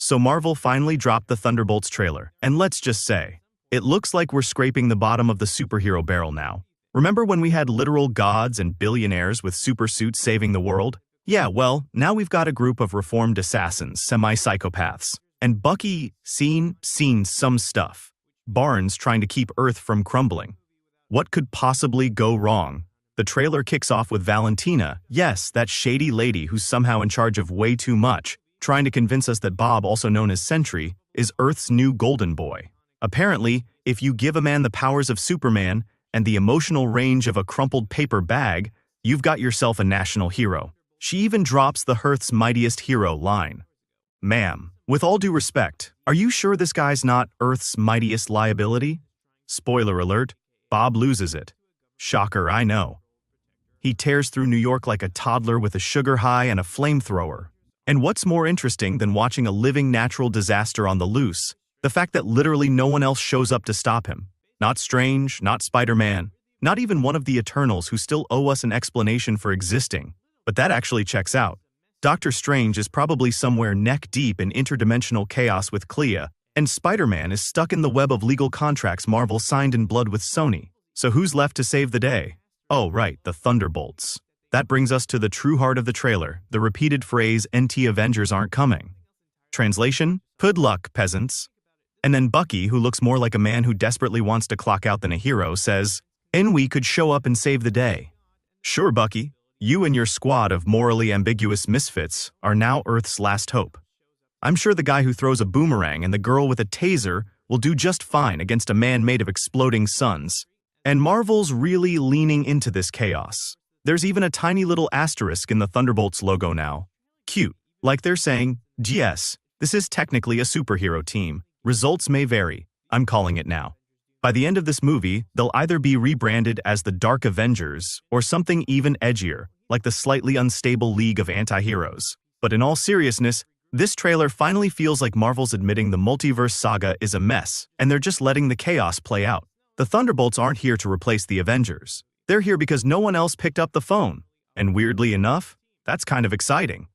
So Marvel finally dropped the Thunderbolts trailer, and let's just say, it looks like we're scraping the bottom of the superhero barrel now. Remember when we had literal gods and billionaires with super suits saving the world? Yeah, well, now we've got a group of reformed assassins, semi-psychopaths. And Bucky seen some stuff. Barnes trying to keep Earth from crumbling. What could possibly go wrong? The trailer kicks off with Valentina, yes, that shady lady who's somehow in charge of way too much, trying to convince us that Bob, also known as Sentry, is Earth's new golden boy. Apparently, if you give a man the powers of Superman and the emotional range of a crumpled paper bag, you've got yourself a national hero. She even drops the Earth's Mightiest Hero line. Ma'am, with all due respect, are you sure this guy's not Earth's mightiest liability? Spoiler alert, Bob loses it. Shocker, I know. He tears through New York like a toddler with a sugar high and a flamethrower. And what's more interesting than watching a living natural disaster on the loose? The fact that literally no one else shows up to stop him. Not Strange, not Spider-Man, not even one of the Eternals who still owe us an explanation for existing. But that actually checks out. Doctor Strange is probably somewhere neck-deep in interdimensional chaos with Clea, and Spider-Man is stuck in the web of legal contracts Marvel signed in blood with Sony. So who's left to save the day? Oh right, the Thunderbolts. That brings us to the true heart of the trailer, the repeated phrase, "NT Avengers aren't coming." Translation? Good luck, peasants. And then Bucky, who looks more like a man who desperately wants to clock out than a hero, says, "We could show up and save the day." Sure, Bucky. You and your squad of morally ambiguous misfits are now Earth's last hope. I'm sure the guy who throws a boomerang and the girl with a taser will do just fine against a man made of exploding suns. And Marvel's really leaning into this chaos. There's even a tiny little asterisk in the Thunderbolts logo now. Cute. Like they're saying, yes, this is technically a superhero team. Results may vary. I'm calling it now. By the end of this movie, they'll either be rebranded as the Dark Avengers or something even edgier, like the slightly unstable League of Anti-Heroes. But in all seriousness, this trailer finally feels like Marvel's admitting the multiverse saga is a mess, and they're just letting the chaos play out. The Thunderbolts aren't here to replace the Avengers. They're here because no one else picked up the phone. And weirdly enough, that's kind of exciting.